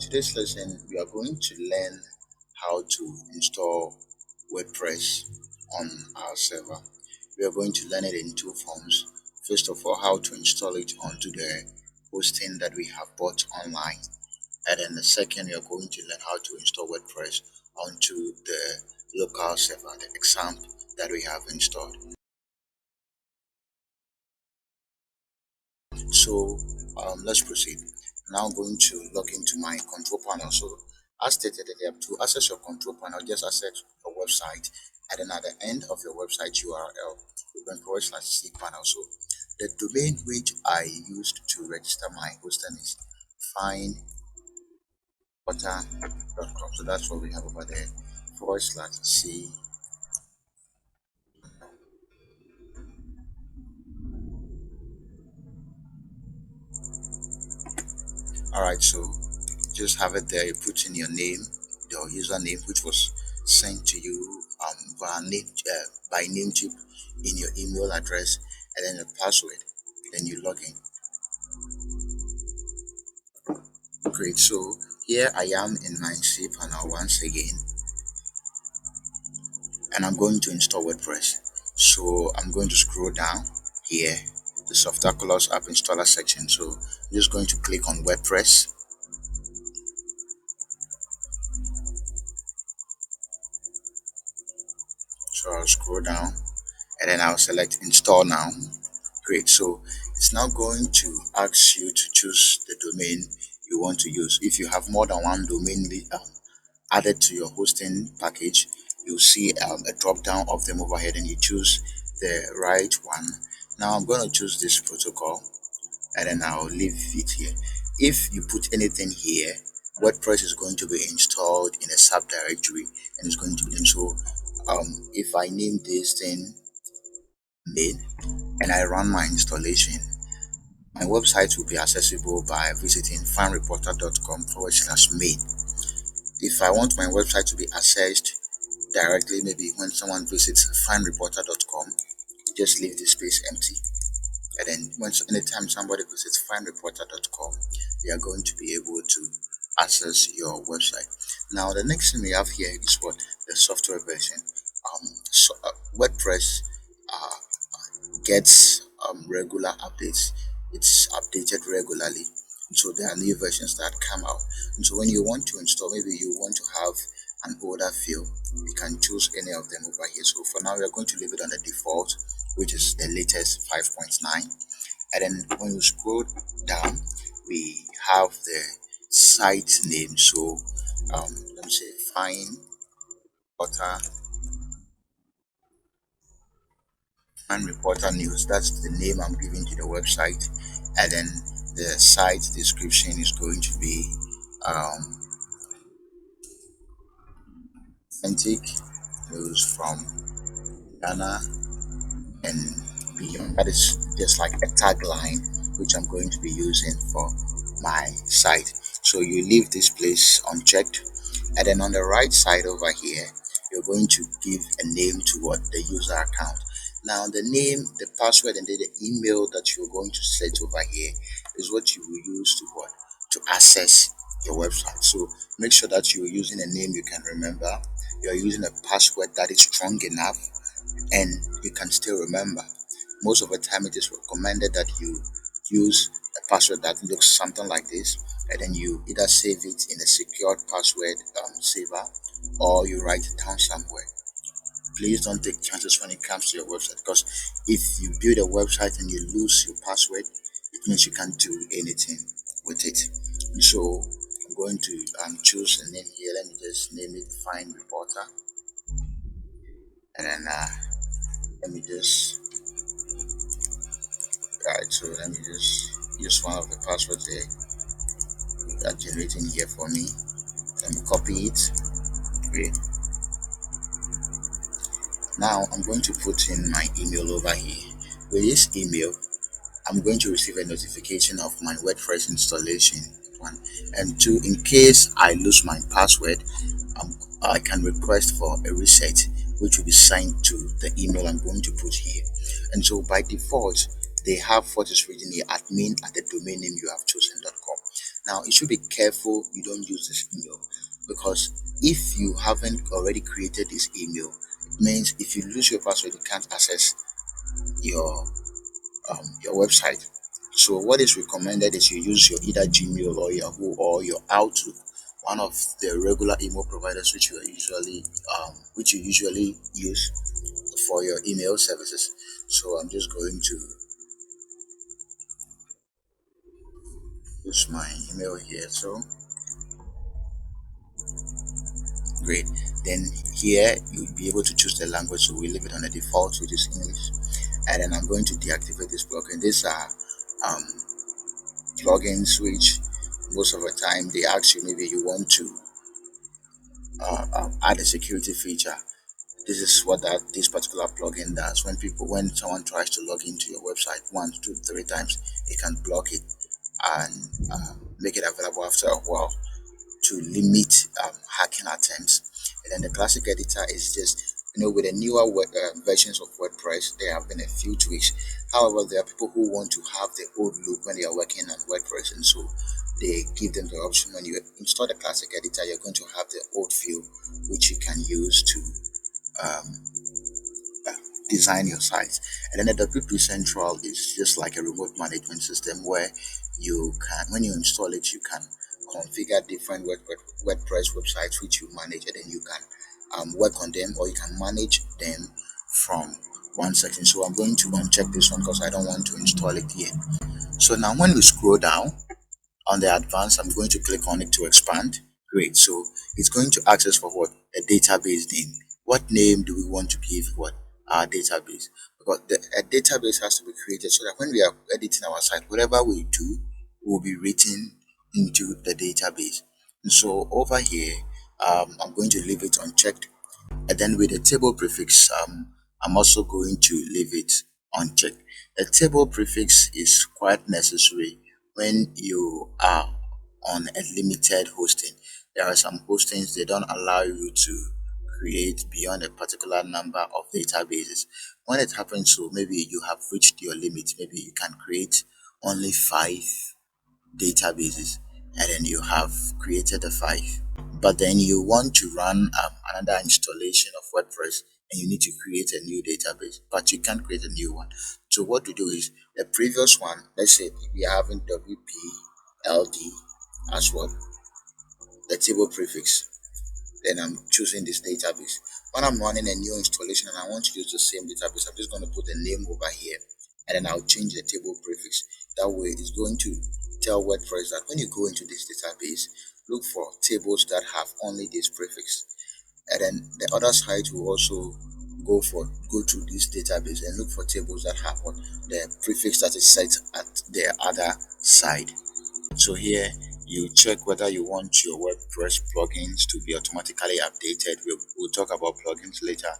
today's lesson, we are going to learn how to install WordPress on our server. We are going to learn it in two forms. First of all, how to install it onto the hosting that we have bought online. And then the second, we are going to learn how to install WordPress onto the local server, the example that we have installed. So let's proceed. Now I'm going to log into my control panel. So as stated earlier, to access your control panel, just access your website, and then at the end of your website URL, you can /c panel. So the domain which I used to register my hosting is finewater.com. So that's what we have over there, /c. Alright, so just have it there. You put in your name, your username, which was sent to you via name, by name chip in your email address, and then the password. Then you log in. Great. So here I am in my C panel once again, and I'm going to install WordPress. So I'm going to scroll down here, the Software Colors App Installer section. So I'm just going to click on WordPress. So I'll scroll down, and then I'll select Install Now. Great. So it's now going to ask you to choose the domain you want to use. If you have more than one domain added to your hosting package, you'll see a drop down of them over here, and you choose the right one. Now I'm going to choose this protocol, and then I'll leave it here. If you put anything here, WordPress is going to be installed in a subdirectory, and it's going to be so if I name this thing main and I run my installation, my website will be accessible by visiting finereporter.com/main. If I want my website to be accessed directly, maybe when someone visits finereporter.com, just leave the space empty. And then anytime somebody visits finereporter.com, they are going to be able to access your website. Now the next thing we have here is what the software version. WordPress gets regular updates. It's updated regularly, so there are new versions that come out. And so when you want to install, maybe you want to have an older feel, you can choose any of them over here. So for now, we are going to leave it on the default, which is the latest 5.9. And then when you scroll down, we have the site name. So let me say Fine Water and Reporter News. That's the name I'm giving to the website. And then the site description is going to be authentic news from Ghana and beyond. That is just like a tagline which I'm going to be using for my site. So you leave this place unchecked, and then on the right side over here, you're going to give a name to what the user account. Now the name, the password, and then the email that you're going to set over here is what you will use to what to access your website. So make sure that you're using a name you can remember, you're using a password that is strong enough and you can still remember. Most of the time it is recommended that you use a password that looks something like this, and then you either save it in a secured password saver, or you write it down somewhere. Please don't take chances when it comes to your website, because if you build a website and you lose your password, it means you can't do anything with it. And so I'm going to choose a name here. Let me just name it Fine Reporter, and then let me just so let me just use one of the passwords they are generating here for me. Let me copy it. Great. Now I'm going to put in my email over here. With this email, I'm going to receive a notification of my WordPress installation. One and two, in case I lose my password, I can request for a reset, which will be sent to the email I'm going to put here. And so by default, they have what is written here, admin at the domain name you have chosen.com. Now you should be careful you don't use this email, because if you haven't already created this email, it means if you lose your password, you can't access your your website. So what is recommended is you use your either Gmail or Yahoo or your Outlook, one of the regular email providers which you usually use for your email services. So I'm just going to use my email here. So great. Then here you'll be able to choose the language. So we leave it on the default, which is English. And then I'm going to deactivate this plugin. These are um, plugins which most of the time they ask you, maybe you want to add a security feature. This is what this particular plugin does. When someone tries to log into your website 1, 2, 3 times, it can block it and make it available after a while to limit hacking attempts. And then the classic editor is just, with the newer versions of WordPress, there have been a few tweaks. However, there are people who want to have the old look when they are working on WordPress, and so they give them the option. When you install the classic editor, you're going to have the old view, which you can use to um, design your site. And then the WP Central is just like a remote management system where you can, when you install it, you can configure different WordPress websites which you manage, and then you can work on them, or you can manage them from one section. So I'm going to uncheck this one because I don't want to install it yet. So now when we scroll down on the advanced, I'm going to click on it to expand. Great. So it's going to ask us for what? A database name. What name do we want to give what? Our database? Because a database has to be created so that when we are editing our site, whatever we do will be written into the database. And so over here, I'm going to leave it unchecked. And then with the table prefix, I'm also going to leave it unchecked. The table prefix is quite necessary when you are on a limited hosting. There are some hostings they don't allow you to create beyond a particular number of databases. When it happens, so maybe you have reached your limit, maybe you can create only 5 databases, and then you have created the 5, but then you want to run another installation of WordPress, and you need to create a new database, but you can't create a new one. So what to do is the previous one, let's say we are having WPLD as what? The table prefix. Then I'm choosing this database. When I'm running a new installation and I want to use the same database, I'm just going to put the name over here, and then I'll change the table prefix. That way it's going to tell WordPress that when you go into this database, look for tables that have only this prefix. And then the other side will also go to this database and look for tables that have what? The prefix that is set at the other side. So here you check whether you want your WordPress plugins to be automatically updated. We'll talk about plugins later.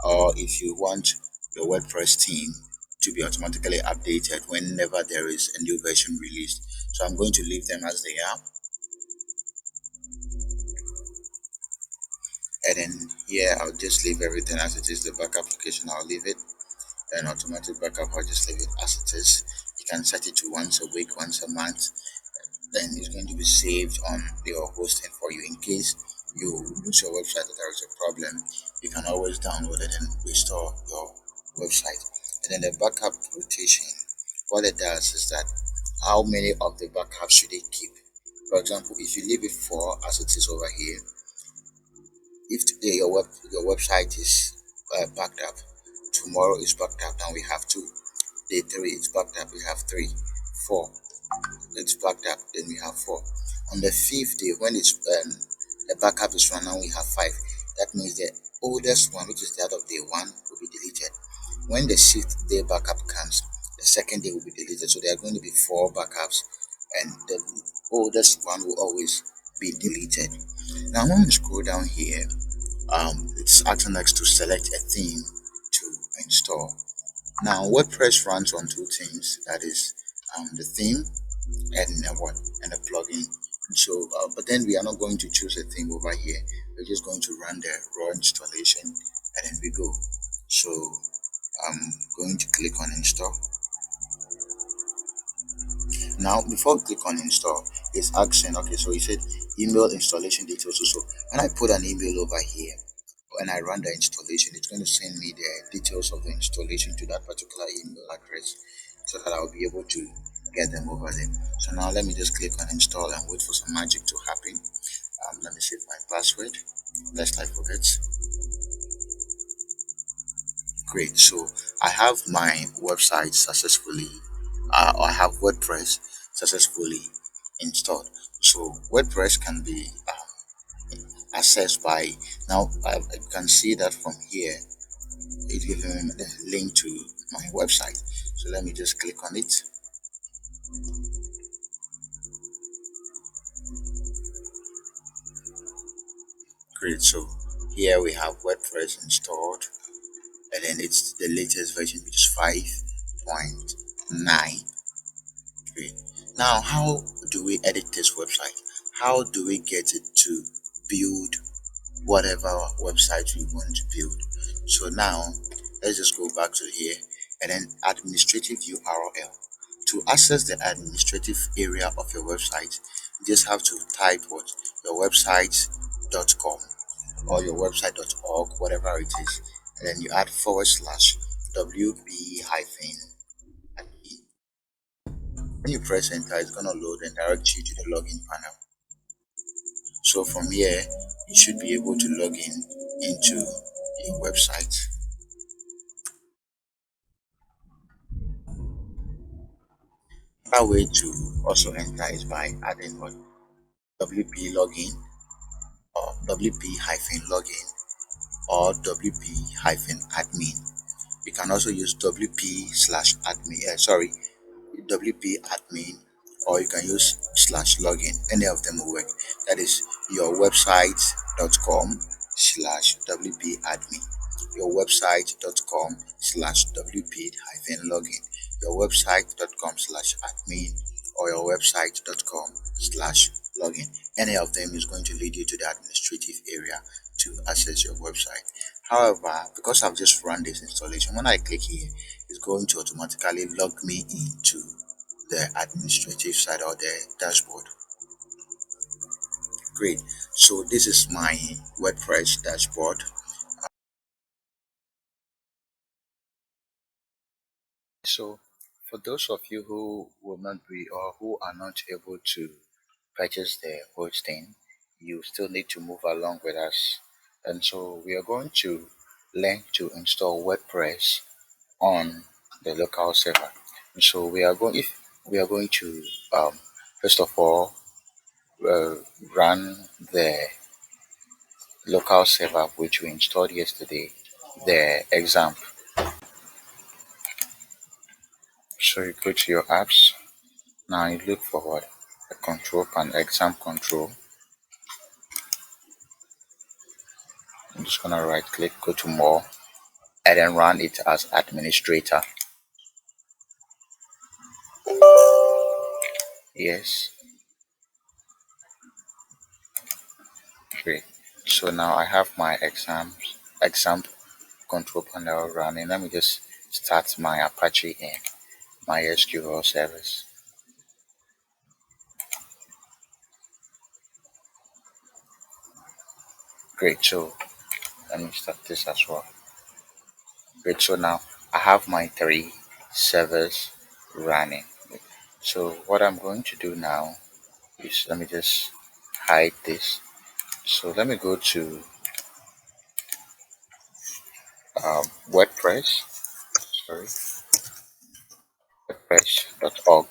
Or if you want your WordPress theme to be automatically updated whenever there is a new version released. So I'm going to leave them as they are. And then here I'll just leave everything as it is. The backup location, I'll leave it. And automatic backup, I'll just leave it as it is. You can set it to once a week, once a month. Then it's going to be saved on your hosting for you. In case you lose your website or there is a problem, you can always download it and restore your website. And then the backup rotation, what it does is that how many of the backups should it keep? For example, if you leave it 4 as it is over here, if today your website is backed up, tomorrow is backed up, now we have 2. Day 3 it's backed up, we have 3. 4 it's backed up, then we have 4. On the 5th day, when it's the backup is run, now we have 5. That means the oldest one, which is the other day 1, will be deleted. When the 6th day backup comes, the 2nd day will be deleted. So there are going to be 4 backups, and the oldest one will always be deleted. Now when we scroll down here, it's asking us to select a theme to install. Now WordPress runs on 2 themes, that is the theme and a plugin. And so but then we are not going to choose a theme over here. We're just going to run the raw installation, and then we go. So I'm going to click on install. Now before we click on install, it's asking, okay, so it said email installation details. So when I put an email over here, when I run the installation, it's going to send me the details of the installation to that particular email address so that I'll be able to get them over there. So now let me just click on install and wait for some magic to happen. Let me save my password lest I forget. Great. So I have my website successfully, or I have WordPress successfully installed. So WordPress can be accessed by, now I can see that from here it gives me the link to my website. So let me just click on it. Great. So here we have WordPress installed, and then it's the latest version, which is 5.9. Great. Now, how do we edit this website? How do we get it to build whatever website we want to build? So now, let's just go back to here and then administrative URL. To access the administrative area of your website, you just have to type what your website.com or your website.org, whatever it is, and then you add forward slash WP hyphen. When you press enter, it's gonna load and direct you to the login panel. So from here, you should be able to log in into your website. Another way to also enter is by adding what WP login or WP hyphen login or WP hyphen admin. You can also use WP slash admin. WP admin, or you can use slash login. Any of them will work. That is your website.com slash WP admin, your website.com slash WP hyphen login, your website.com slash admin, or your website.com slash login. Any of them is going to lead you to the administrative area to access your website. However, because I've just run this installation, when I click here, it's going to automatically log me into the administrative side or the dashboard. Great. So this is my WordPress dashboard. So for those of you who will not be or who are not able to purchase the hosting, you still need to move along with us. And so we are going to learn to install WordPress on the local server. And so we are going to first of all uh, run the local server which we installed yesterday, the exam. So you go to your apps. Now you look for what? The control pan, exam control. I'm just gonna right click, go to more, and then run it as administrator. Yes, great. So now I have my exam control panel running. Let me just start my Apache and my SQL service. Great. So let me start this as well. Great. So now I have my three servers running. So what I'm going to do now is let me just hide this. So let me go to WordPress. Sorry, WordPress.org.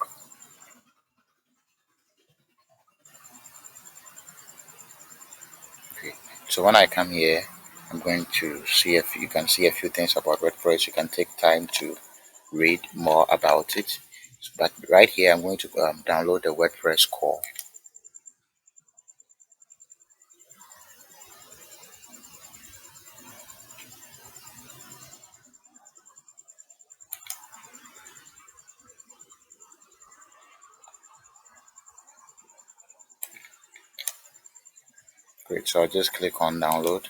Okay. So when I come here, I'm going to see if you can see a few things about WordPress. You can take time to read more about it. But right here, I'm going to download the WordPress core. Great. So I'll just click on download.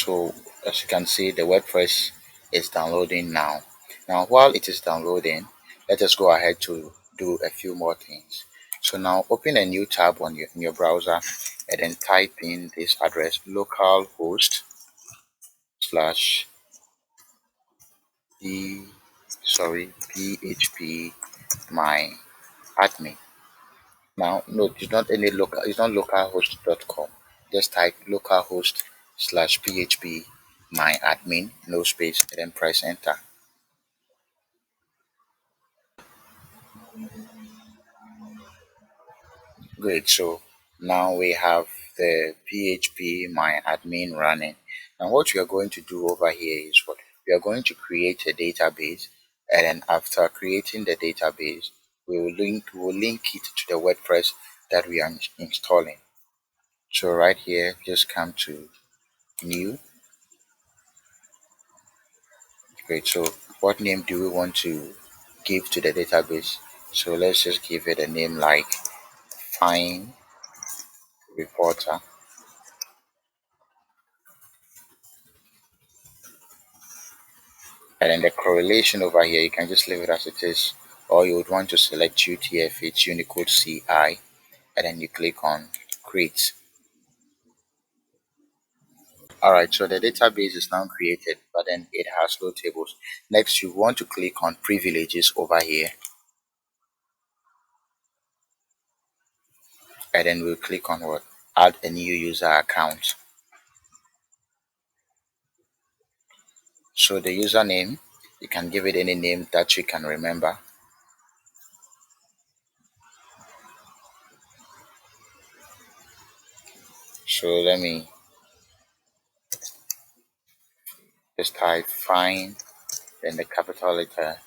So as you can see, the WordPress It's downloading now. Now while it is downloading, let us go ahead to do a few more things. So now open a new tab on in your browser and then type in this address, localhost slash p php my admin. Now no, it's not any local, it's not localhost.com. Just type localhost slash php my admin, no space, and then press enter. Great. So now we have the PHP my admin running. And what we are going to do over here is what we are going to create a database, and then after creating the database, we will link it to the WordPress that we are installing. So right here, just come to new. Great. So what name do we want to give to the database? So let's just give it a name like Fine Reporter. And then the correlation over here, you can just leave it as it is, or you would want to select UTF-8 Unicode CI, and then you click on create. Alright, so the database is now created, but then it has no tables. Next, you want to click on privileges over here, and then we'll click on what? Add a new user account. So the username, you can give it any name that you can remember. So let me just type fine, then the capital letter.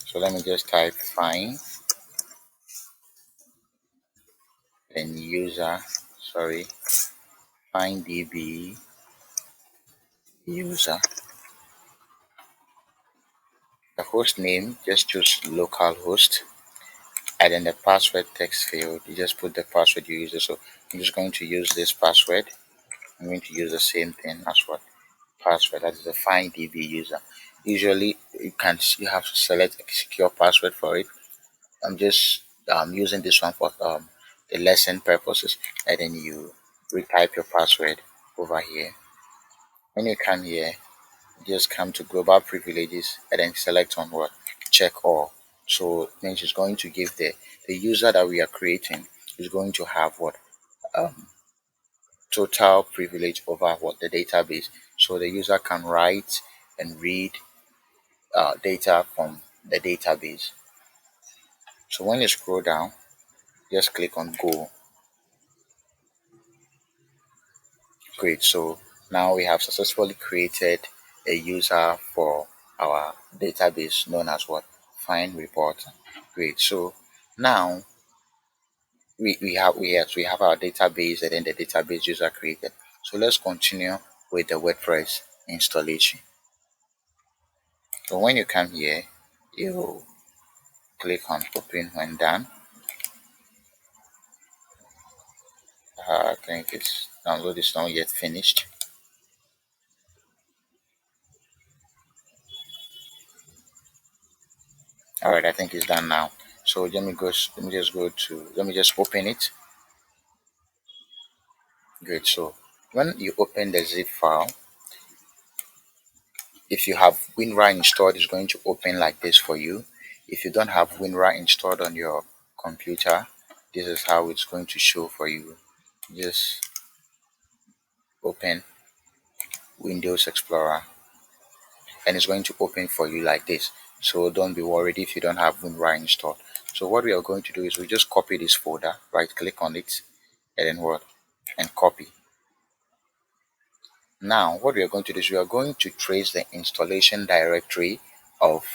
So let me just type fine, then user, sorry, find db user. The host name, just choose localhost, and then the password text field, you just put the password you use. So I'm just going to use this password. I'm going to use the same thing as what password, that is the find db user. Usually you have to select a secure password for it. I'm just using this one for the lesson purposes, and then you retype your password over here. When you come here, just come to global privileges and then select on what check all. So it means it's going to give the user that we are creating is going to have what um, total privilege over what the database. So the user can write and read data from the database. So when you scroll down, just click on go. Great. So now we have successfully created a user for our database known as what? Find report. Great. So now we have our database, and then the database user created. So let's continue with the WordPress installation. So when you come here, you click on open when done. I think it's download is not yet finished. All right, I think it's done now. So let me just open it. Good. So when you open the zip file, if you have WinRAR installed, it's going to open like this for you. If you don't have WinRAR installed on your computer, this is how it's going to show for you. Just open Windows Explorer, and it's going to open for you like this. So don't be worried if you don't have WinRAR installed. So what we are going to do is we just copy this folder, right click on it, and then what? And copy. Now, what we are going to do is we are going to trace the installation directory of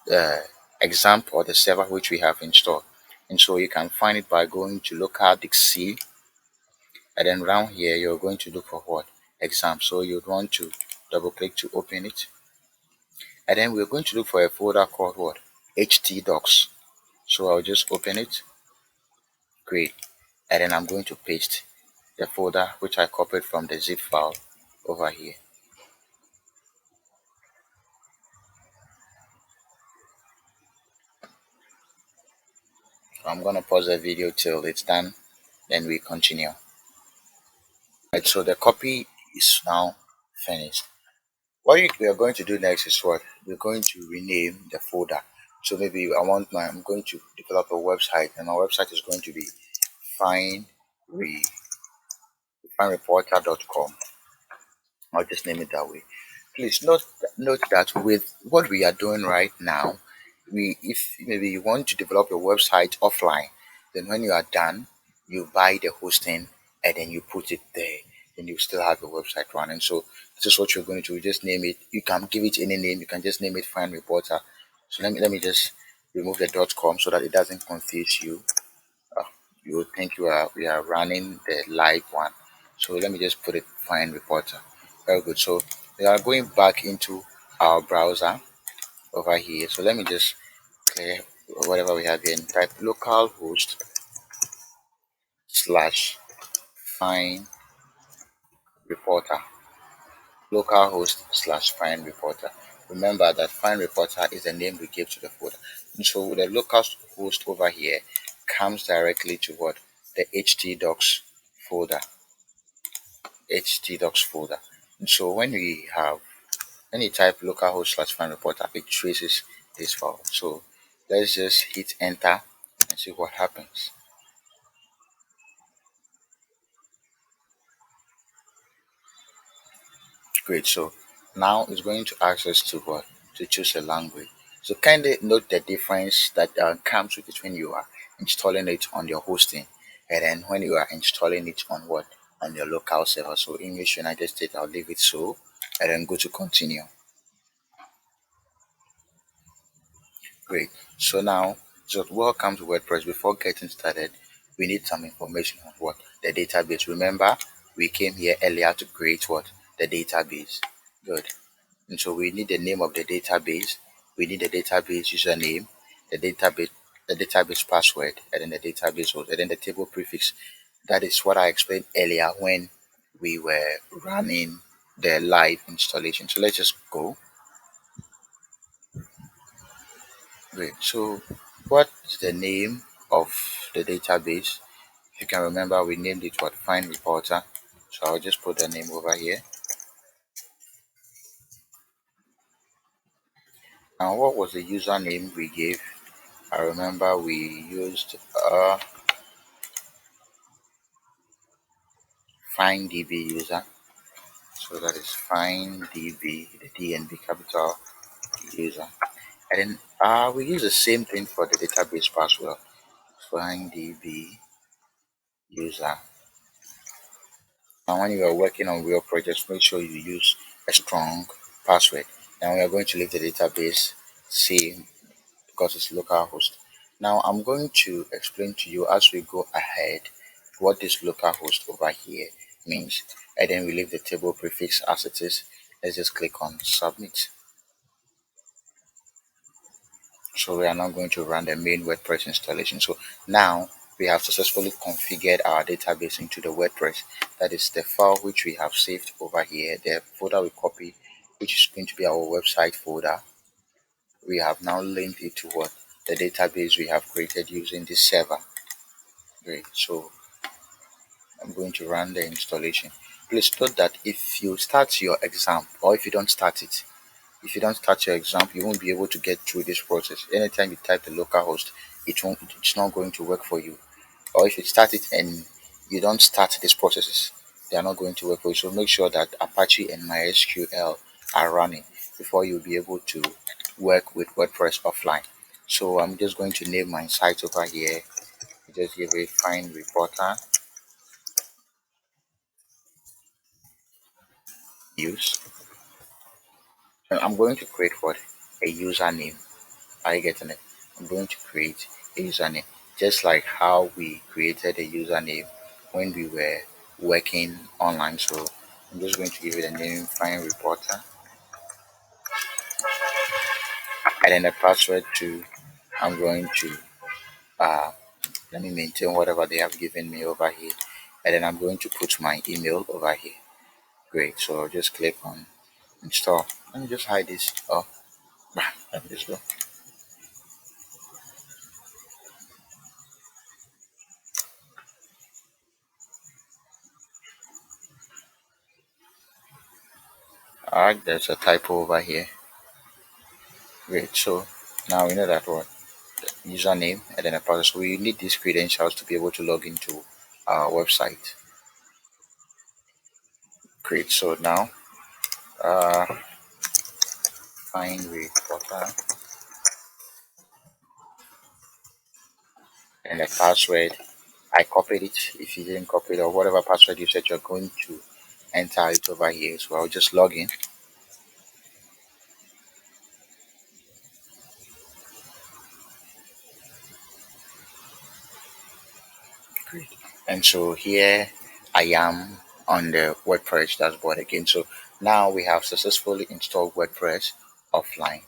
the example or the server which we have installed. And so you can find it by going to localdisk C, and then down here you're going to look for what? Exam. So you'd want to double click to open it. And then we're going to look for a folder called what? HTDocs. So I'll just open it. Great. And then I'm going to paste the folder which I copied from the zip file over here. I'm gonna pause the video till it's done, then we continue. Right, so the copy is now finished. What we are going to do next is what we're going to rename the folder. So maybe I'm going to develop a website, and my website is going to be find re finereporter.com. I'll just name it that way. Please note that with what we are doing right now, if maybe you want to develop your website offline, then when you are done, you buy the hosting and then you put it there, and you still have your website running. So this is what you're going to do. Just name it. You can give it any name. You can just name it Fine Reporter. So let me just remove the .com so that it doesn't confuse you. uh, you would think we are running the live one. So let me just put it Fine Reporter. Very good. So we are going back into our browser over here. So let me just clear whatever we have here and type localhost slash find reporter. Localhost slash find reporter. Remember that find reporter is the name we give to the folder. And so the localhost over here comes directly to what? The htdocs folder. htdocs folder. And so when you type localhost slash find reporter, it traces this file. So let's just hit enter and see what happens. Great. So now it's going to ask us to what? To choose a language. So kind of note the difference that comes with it when you are installing it on your hosting, and then when you are installing it on what? On your local server. So English United States, I'll leave it so, and then go to continue. Great. So now, so welcome to WordPress. Before getting started, we need some information on what? The database. Remember, we came here earlier to create what? The database. Good. And so we need the name of the database, we need the database username, the database password, and then the database host, and then the table prefix. That is what I explained earlier when we were running the live installation. So let's just go. Great. So what is the name of the database? If you can remember, we named it what? Find Reporter. So I'll just put the name over here. Now, what was the username we gave? I remember we used find DB user. So that is find DB, the D and B capital user. And then we use the same thing for the database password. Find DB user. And when you are working on real projects, make sure you use a strong password. And we are going to leave the database same because it's localhost. Now I'm going to explain to you as we go ahead what this localhost over here means, and then we leave the table prefix as it is. Let's just click on submit. So we are now going to run the main WordPress installation. So now we have successfully configured our database into the WordPress. That is the file which we have saved over here, the folder we copy, which is going to be our website folder. We have now linked it to what? The database we have created using this server. Great. So I'm going to run the installation. Please note that if you start your exam, or if you don't start it, if you don't start your exam, you won't be able to get through this process. Anytime you type the localhost, it's not going to work for you. Or if you start it and you don't start these processes, they are not going to work for you. So make sure that Apache and MySQL are running before you'll be able to work with WordPress offline. So I'm just going to name my site over here. Just give it Find Reporter Use. And I'm going to create what? A username. Are you getting it? I'm going to create a username just like how we created a username when we were working online. So I'm just going to give it a name, Find Reporter, and then the password to I'm going to uh, let me maintain whatever they have given me over here, and then I'm going to put my email over here. Great. So just click on install. Let me just hide this. Oh, let me just go. Alright, there's a typo over here. Great. So now we know that what username and then a password. So we need these credentials to be able to log into our website. Great. So now uh, find reporter and the password. I copied it. If you didn't copy it or whatever password you said you're going to enter it over here. So I'll just log in. Great. And so here I am on the WordPress dashboard again. So now we have successfully installed WordPress offline.